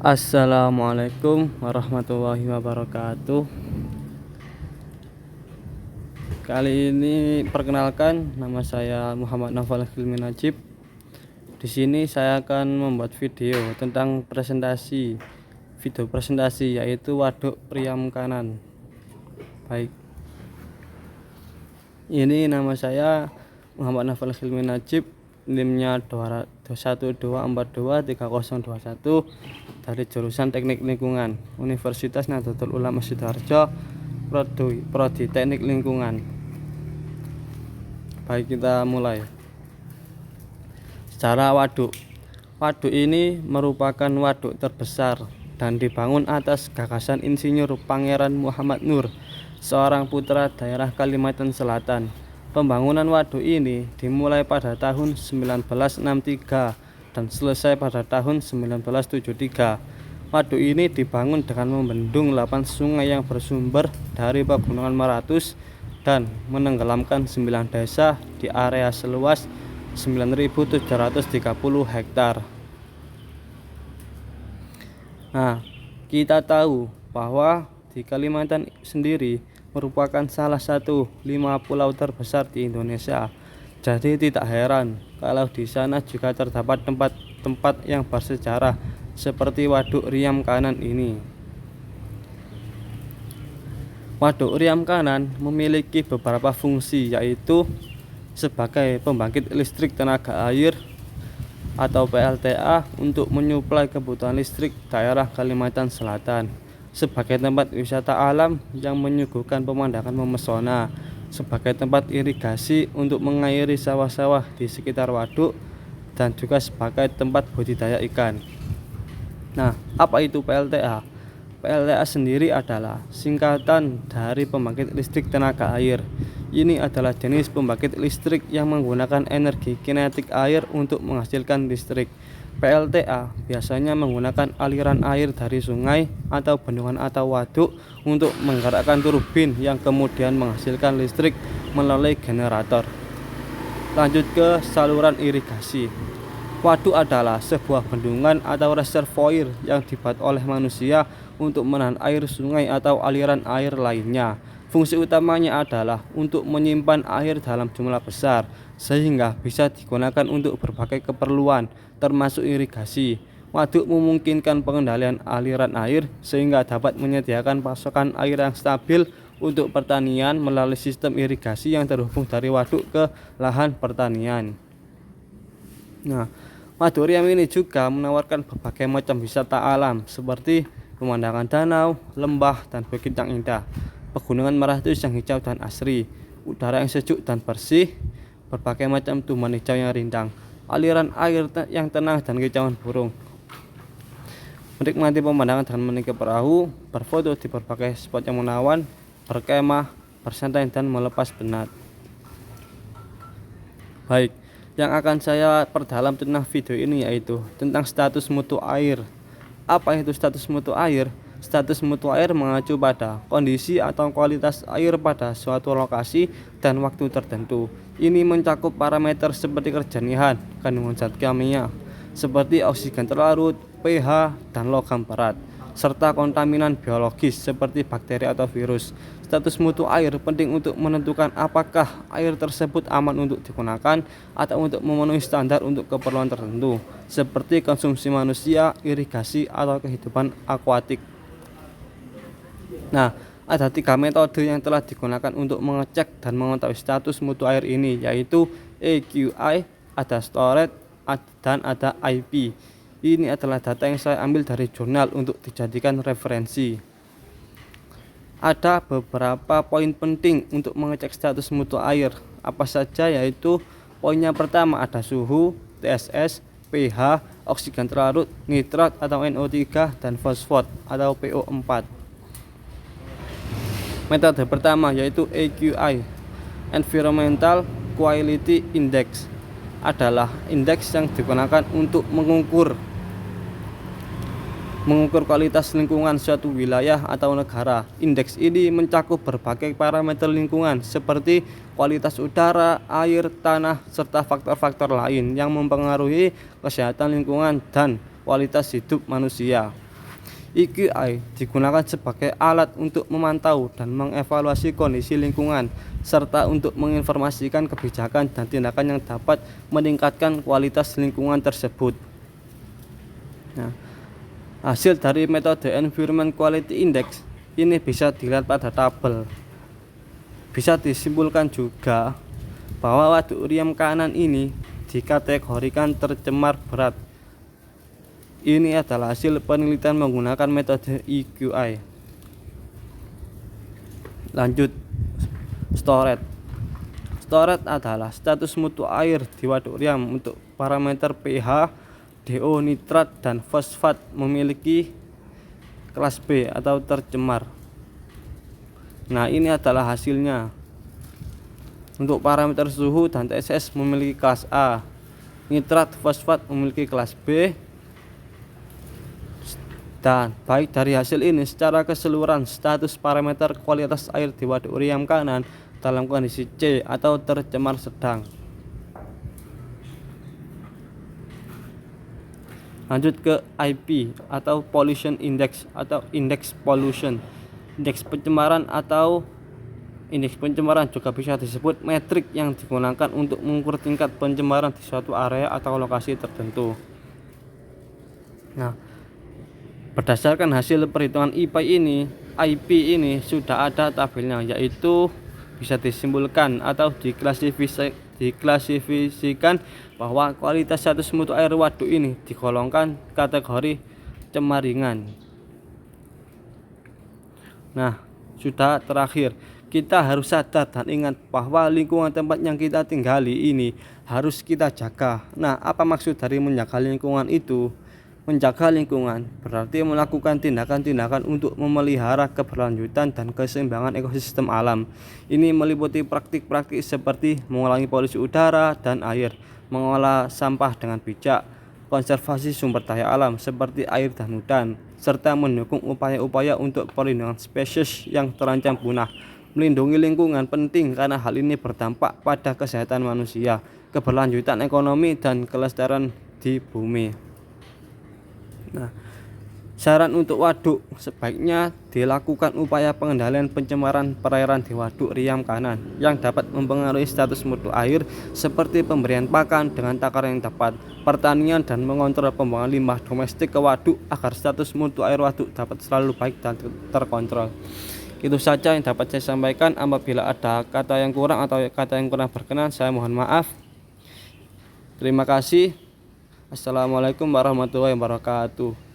Assalamualaikum warahmatullahi wabarakatuh. Kali ini perkenalkan, nama saya Muhammad Naufal Hilmi Najib. Di sini saya akan membuat video tentang video presentasi yaitu waduk Priam Kanan. Baik. Ini nama saya Muhammad Naufal Hilmi Najib, NIM-nya 124230021 dari jurusan Teknik Lingkungan Universitas Nahdlatul Ulama Sidoarjo, Prodi Teknik Lingkungan. Baik, kita mulai. Secara waduk ini merupakan waduk terbesar dan dibangun atas gagasan Insinyur Pangeran Muhammad Nur, seorang putra daerah Kalimantan Selatan. Pembangunan waduk ini dimulai pada tahun 1963 dan selesai pada tahun 1973. Waduk ini dibangun dengan membendung 8 sungai yang bersumber dari Pegunungan Meratus dan menenggelamkan 9 desa di area seluas 9.730 hektar. Nah, kita tahu bahwa di Kalimantan sendiri merupakan salah satu 5 pulau terbesar di Indonesia. Jadi tidak heran kalau di sana juga terdapat tempat-tempat yang bersejarah seperti Waduk Riam Kanan ini. Waduk Riam Kanan memiliki beberapa fungsi, yaitu sebagai pembangkit listrik tenaga air atau PLTA untuk menyuplai kebutuhan listrik daerah Kalimantan Selatan, sebagai tempat wisata alam yang menyuguhkan pemandangan memesona, sebagai tempat irigasi untuk mengairi sawah-sawah di sekitar waduk, dan juga sebagai tempat budidaya ikan. Nah, apa itu PLTA? PLTA sendiri adalah singkatan dari pembangkit listrik tenaga air. Ini adalah jenis pembangkit listrik yang menggunakan energi kinetik air untuk menghasilkan listrik. PLTA biasanya menggunakan aliran air dari sungai atau bendungan atau waduk untuk menggerakkan turbin yang kemudian menghasilkan listrik melalui generator. Lanjut ke saluran irigasi. Waduk adalah sebuah bendungan atau reservoir yang dibuat oleh manusia untuk menahan air sungai atau aliran air lainnya. Fungsi utamanya adalah untuk menyimpan air dalam jumlah besar sehingga bisa digunakan untuk berbagai keperluan termasuk irigasi. Waduk memungkinkan pengendalian aliran air sehingga dapat menyediakan pasokan air yang stabil untuk pertanian melalui sistem irigasi yang terhubung dari waduk ke lahan pertanian. Nah, Waduk Riam ini juga menawarkan berbagai macam wisata alam seperti pemandangan danau, lembah, dan bukit yang indah, Pegunungan Meratus yang hijau dan asri, udara yang sejuk dan bersih, berbagai macam tumbuhan hijau yang rindang, aliran air yang tenang, dan kicauan burung. Menikmati pemandangan dengan menaiki perahu, berfoto di berbagai spot yang menawan, berkemah, bersantai, dan melepas penat. Baik, yang akan saya perdalam tentang video ini yaitu tentang status mutu air. Apa itu status mutu air? Status mutu air mengacu pada kondisi atau kualitas air pada suatu lokasi dan waktu tertentu. Ini mencakup parameter seperti kejernihan, kandungan zat kimia seperti oksigen terlarut, pH, dan logam berat, serta kontaminan biologis seperti bakteri atau virus. Status mutu air penting untuk menentukan apakah air tersebut aman untuk digunakan atau untuk memenuhi standar untuk keperluan tertentu, seperti konsumsi manusia, irigasi, atau kehidupan akuatik. Nah, ada 3 metode yang telah digunakan untuk mengecek dan mengetahui status mutu air ini, yaitu AQI, ada storage, dan ada IP. Ini adalah data yang saya ambil dari jurnal untuk dijadikan referensi. Ada beberapa poin penting untuk mengecek status mutu air. Apa saja? Yaitu poinnya pertama ada suhu, TSS, pH, oksigen terlarut, nitrat atau NO3, dan fosfat atau PO4. Metode pertama yaitu AQI, Environmental Quality Index, adalah indeks yang digunakan untuk mengukur kualitas lingkungan suatu wilayah atau negara. Indeks ini mencakup berbagai parameter lingkungan seperti kualitas udara, air, tanah, serta faktor-faktor lain yang mempengaruhi kesehatan lingkungan dan kualitas hidup manusia. EQI digunakan sebagai alat untuk memantau dan mengevaluasi kondisi lingkungan serta untuk menginformasikan kebijakan dan tindakan yang dapat meningkatkan kualitas lingkungan tersebut. Nah, hasil dari metode Environment Quality Index ini bisa dilihat pada tabel. Bisa disimpulkan juga bahwa waduk Riam Kanan ini dikategorikan tercemar berat. Ini adalah hasil penelitian menggunakan metode EQI. Lanjut, storage. Storage adalah status mutu air di waduk Riam untuk parameter pH, DO, nitrat, dan fosfat memiliki kelas B atau tercemar. Nah, ini adalah hasilnya. Untuk parameter suhu dan TSS memiliki kelas A. Nitrat, fosfat memiliki kelas B. Dan baik dari hasil ini secara keseluruhan status parameter kualitas air di waduk Riam Kanan dalam kondisi C atau tercemar sedang. Lanjut ke IP atau Pollution Index atau Indeks Pollution. Indeks pencemaran atau indeks pencemaran juga bisa disebut metrik yang digunakan untuk mengukur tingkat pencemaran di suatu area atau lokasi tertentu. Nah, berdasarkan hasil perhitungan IP ini sudah ada tabelnya, yaitu bisa disimpulkan atau diklasifikasikan bahwa kualitas status mutu air waduk ini digolongkan kategori cemar ringan. Nah, sudah terakhir, kita harus sadar dan ingat bahwa lingkungan tempat yang kita tinggali ini harus kita jaga. Nah, apa maksud dari menjaga lingkungan itu? Menjaga lingkungan berarti melakukan tindakan-tindakan untuk memelihara keberlanjutan dan keseimbangan ekosistem alam. Ini meliputi praktik-praktik seperti mengurangi polusi udara dan air, mengolah sampah dengan bijak, konservasi sumber daya alam seperti air dan hutan, serta mendukung upaya-upaya untuk perlindungan spesies yang terancam punah. Melindungi lingkungan penting karena hal ini berdampak pada kesehatan manusia, keberlanjutan ekonomi, dan kelestarian di bumi. Nah, saran untuk waduk, sebaiknya dilakukan upaya pengendalian pencemaran perairan di waduk Riam Kanan yang dapat mempengaruhi status mutu air seperti pemberian pakan dengan takaran yang tepat, pertanian, dan mengontrol pembuangan limbah domestik ke waduk agar status mutu air waduk dapat selalu baik dan terkontrol. Itu saja yang dapat saya sampaikan. Apabila ada kata yang kurang atau kata yang kurang berkenan, saya mohon maaf. Terima kasih. Assalamualaikum warahmatullahi wabarakatuh.